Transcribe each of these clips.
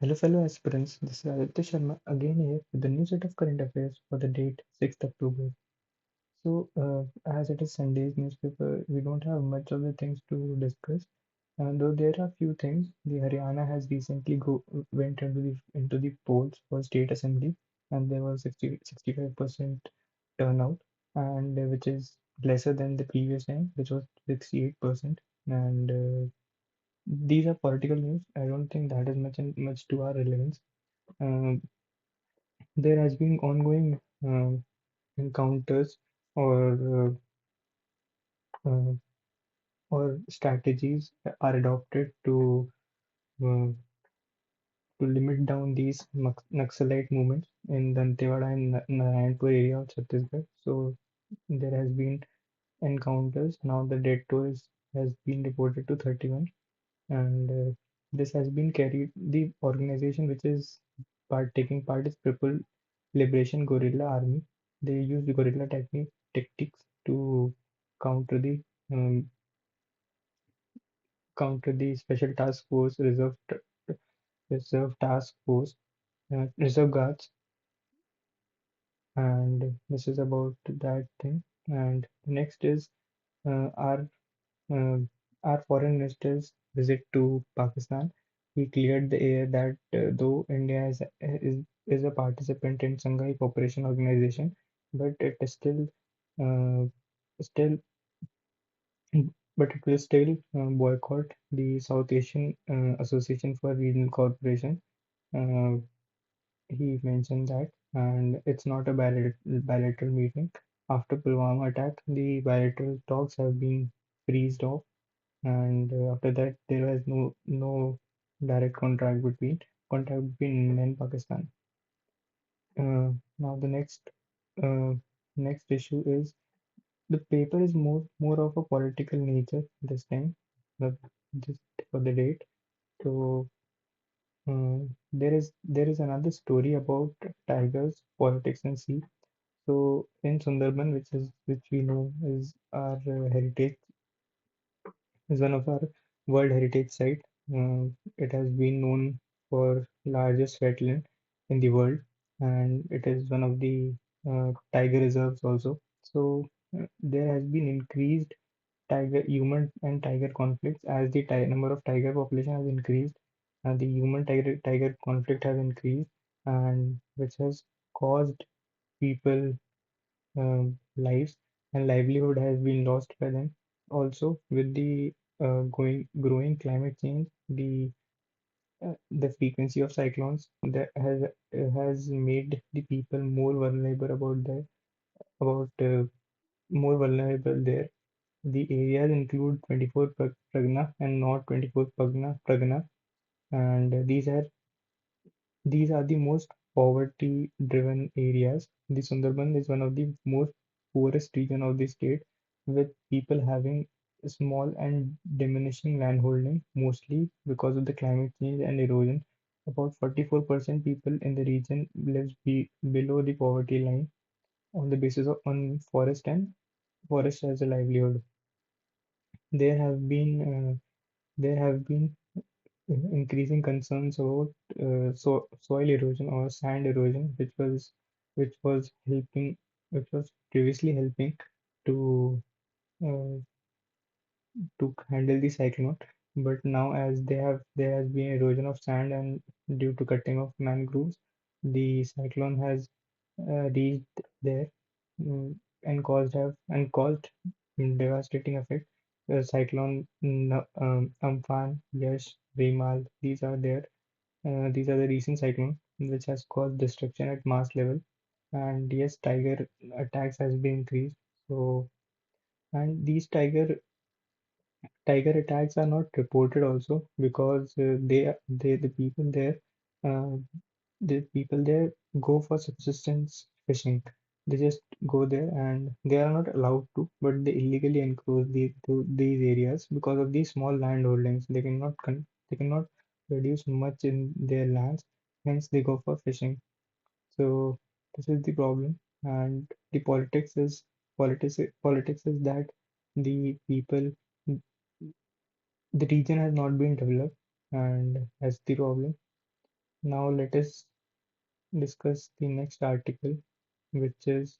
Hello, fellow aspirants. This is Aditya Sharma again here with a new set of current affairs for the date 6th October. As it is Sunday's newspaper, we don't have much of the things to discuss. Though there are few things, the Haryana has recently went into the polls for state assembly, and there was 65% turnout, and which is lesser than the previous time, which was 68%. And these are political news. I don't think that is much to our relevance. Um, there has been ongoing encounters or uh, or strategies are adopted uh, to limit down these Naxalite movements in Dantewada and Narayanpur area of Chhattisgarh. So there has been encounters. Now the death toll has been reported to 31, and this has been carried. The organization which is taking part is People Liberation Guerrilla Army. They use the guerrilla tactics to counter the um, Special Task Force, Reserve Task Force, Reserve Guards, and this is about that thing. And next is uh, our uh, our foreign minister's visit to Pakistan. He cleared the air that though India is a participant in Shanghai Cooperation Organization, but it is uh, still but it will still boycott the South Asian Association for Regional Cooperation. Uh, he mentioned that, and it's not a bilateral meeting. After Pulwama attack, the bilateral talks have been freezed off, and after that, there was no direct contact between India and Pakistan. Now the uh, next issue is the paper is more of a political nature this time, the, just for the date. So there is another story about tigers, politics, and sea. So in Sundarban, which we know is our heritage, is one of our World Heritage Site. Uh, it has been known for largest wetland in the world, and it is one of the tiger reserves also. So there has been increased human and tiger conflicts as the number of tiger population has increased, and the human tiger conflict has increased, and which has caused people lives and livelihood has been lost by them. Also, with the going growing climate change, the frequency of cyclones that has made the people about more vulnerable there. The areas include 24 Pragna and not 24 Pragna, and these are the most poverty-driven areas. The Sundarban is one of the most poorest region of the state, with people having small and diminishing landholding, mostly because of the climate change and erosion. About 44% people in the region lives below the poverty line on the basis of on forest as a livelihood. There have been increasing concerns about soil erosion or sand erosion, which was helping, which was previously helping to uh, handle the cyclone. But now, as there has been erosion of sand and due to cutting of mangroves, the cyclone has reached there and caused devastating effect. The cyclone Amphan, Yash, Remal, these are the recent cyclone which has caused destruction at mass level. And yes, tiger attacks has been increased. So, and these tiger attacks are not reported also because uh, the people there go for subsistence fishing. They just go there and they are not allowed to, but they illegally encroach these areas because of these small land holdings. They cannot produce much in their lands, hence they go for fishing. So this is the problem, and the politics is that the people the region has not been developed, and that's the problem. Now let us discuss the next article, which is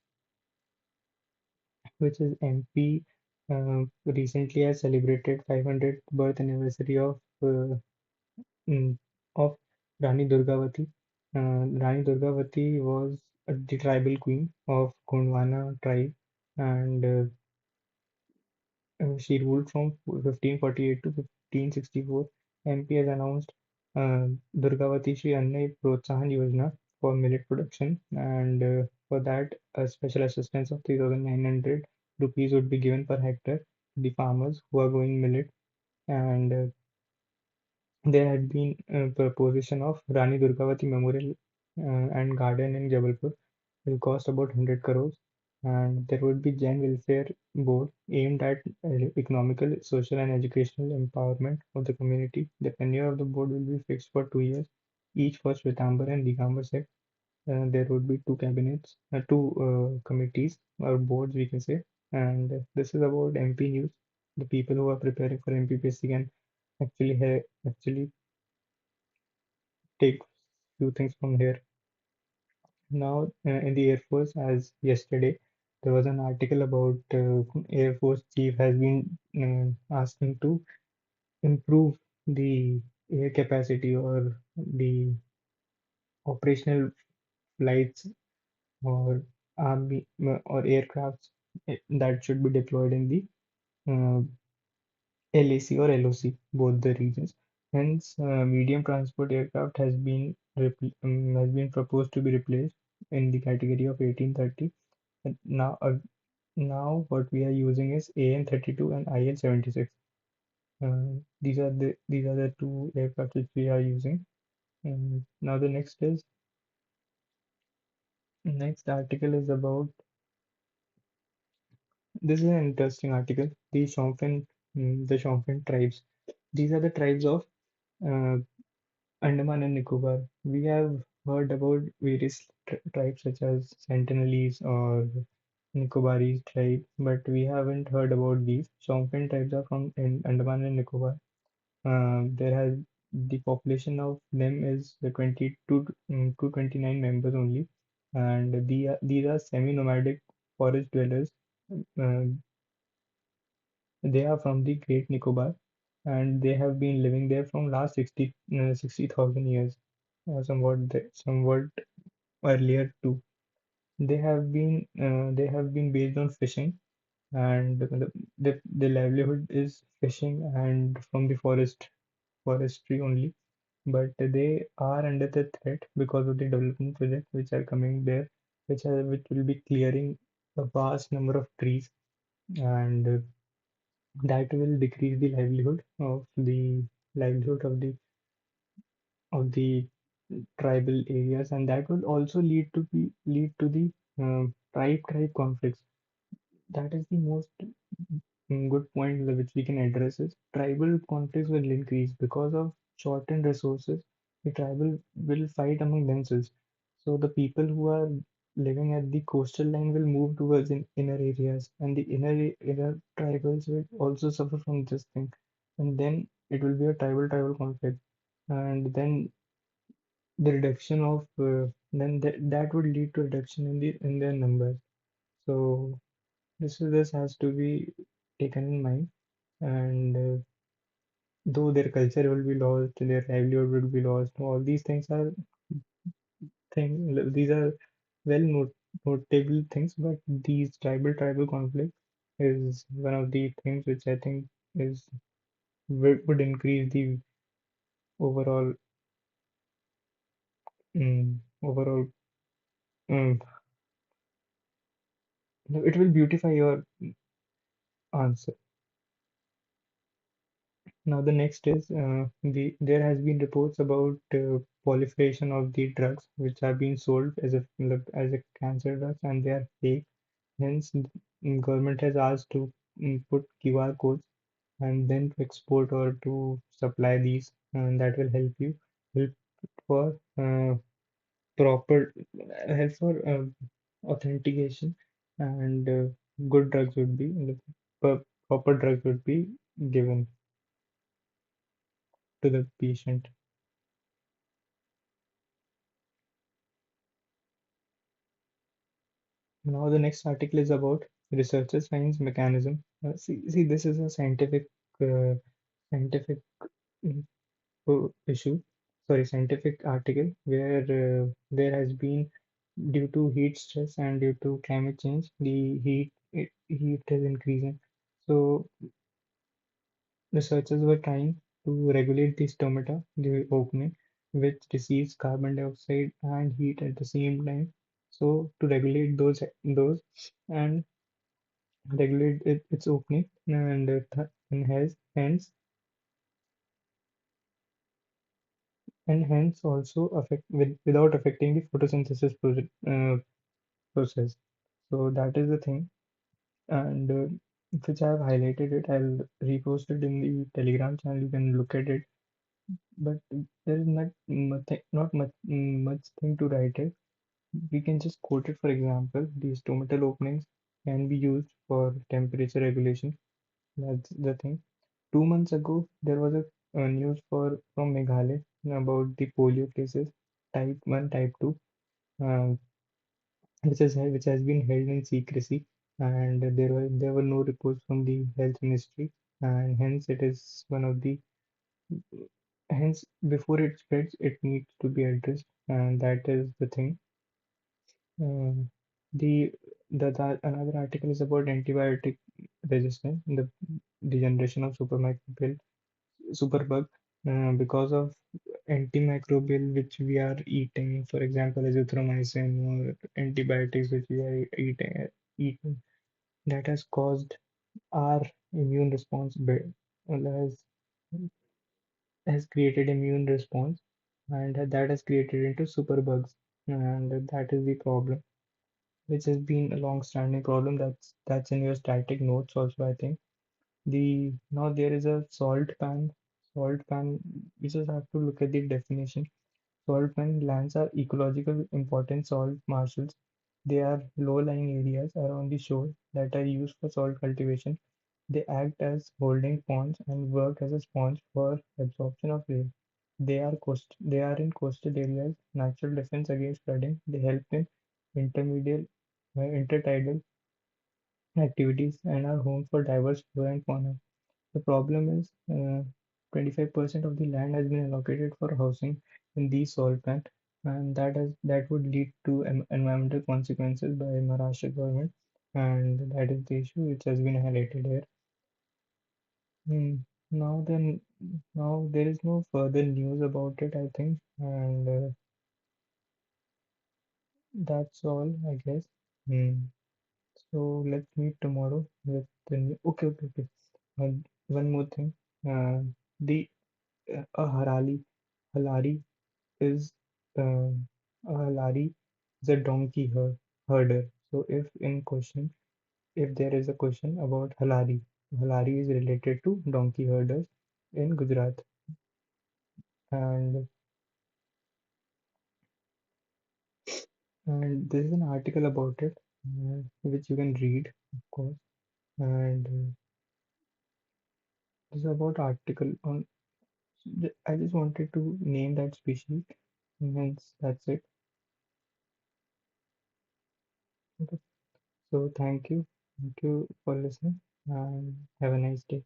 MP recently has celebrated 500th birth anniversary mm, of Rani Durgavati. Rani Durgavati was the tribal queen of Gondwana tribe, and she ruled from 1548 to 1564. MP has announced uh, Durgavati Shri Anna Protsahan Yojana for millet production, and for that, a special assistance of 3,900 rupees would be given per hectare to the farmers who are growing millet. And there had been a proposition of Rani Durgavati Memorial and Garden in Jabalpur will cost about 100 crores, and there would be Jain Welfare Board aimed at economical, social, and educational empowerment of the community. The tenure of the board will be fixed for 2 years, each for Shwetambar and Digambar sect. There would be two committees or boards, we can say. And this is about MP news. The people who are preparing for MPPSC can actually take few things from here. Now, in the Air Force, as yesterday, there was an article about Air Force Chief has been asking to improve the air capacity or the operational flights or army or aircrafts that should be deployed in the uh, LAC or LOC, both the regions. Hence, medium transport aircraft has been proposed to be replaced in the category of 1830. And now what we are using is AN-32 and IL-76. These are the two aircraft which we are using. Now the next article is about this is an interesting article. The Shonfen tribes. These are the tribes of uh, Andaman and Nicobar. We have heard about various tribes such as Sentinelese or Nicobaris tribe, but we haven't heard about these. Shonfen tribes are from in Andaman and Nicobar. There has the population of them is the 22 to 29 members only, and these are semi-nomadic forest dwellers. Uh, they are from the Great Nicobar, and they have been living there from last 60,000 years, somewhat earlier too. They have been based on fishing, and the livelihood is fishing and from the forestry only. But they are under the threat because of the development projects which are coming there, which will be clearing a vast number of trees, and that will decrease the livelihood of the tribal areas, and that will also lead to the tribe conflicts. That is the most good point which we can address is tribal conflicts will increase because of shortened resources. The tribal will fight among themselves. So the people who are living at the coastal line will move towards inner areas, and the inner tribals will also suffer from this thing. And then it will be a tribal conflict, and then the reduction of then that would lead to reduction in their numbers. So this has to be taken in mind, and though their culture will be lost, their livelihood will be lost. All these these are notable things, but these tribal conflict is one of the things which I think is would increase the overall overall um, no, it will beautify your answer. Now the next is there has been reports about proliferation of the drugs which are being sold as a cancer drugs, and they are fake. Hence, government has asked to put QR codes and then to export or to supply these, and that will help for proper help for authentication, and good drugs would be proper drugs would be given to the patient. Now the next article is about researchers finds mechanism. See, this is a scientific mm, issue, sorry, scientific article where there has been, due to heat stress and due to climate change, the heat is increasing. So researchers were trying to regulate the stomata, the opening, which receives carbon dioxide and heat at the same time. So to regulate those and regulate its opening and hence also without affecting the photosynthesis process. So that is the thing, and which I have highlighted it. I'll repost it in the Telegram channel. You can look at it, but there is not much thing to write it. We can just quote it. For example, the stomatal openings can be used for temperature regulation. That's the thing. 2 months ago, there was a news from Meghalaya about the polio cases, type 1, type 2, uh, which has been held in secrecy, and there were no reports from the health ministry, and hence it is one of the hence before it spreads, it needs to be addressed, and that is the thing. Um, the another article is about antibiotic resistance, the generation of superbug, because of antimicrobial which we are eating, for example, azithromycin or antibiotics which we are eating, that has caused our immune response has created immune response, and that has created into superbugs, and that is the problem, which has been a long-standing problem. That's in your static notes also, I think. Now there is a salt pan. Salt pan. We just have to look at the definition. Salt pan lands are ecological important salt marshes. They are low-lying areas around the shore that are used for salt cultivation. They act as holding ponds and work as a sponge for absorption of rain. They are in coastal areas, natural defense against flooding. They help in intermediate intertidal activities and are home for diverse flora and fauna. The problem is 25% of the land has been allocated for housing in these salt plant, and that would lead to environmental consequences by Maharashtra government, and that is the issue which has been highlighted here. Hmm. Now then, now there is no further news about it, I think, and that's all, I guess. Hmm. So let's meet tomorrow with the new. Okay, okay, okay. One more thing. The a halari is uh, a halari is a herder. So if there is a question about halari is related to donkey herders in Gujarat, and there is an article about it, which you can read, of course, and this is about article on. I just wanted to name that species, and hence that's it. Okay. So thank you for listening, and have a nice day.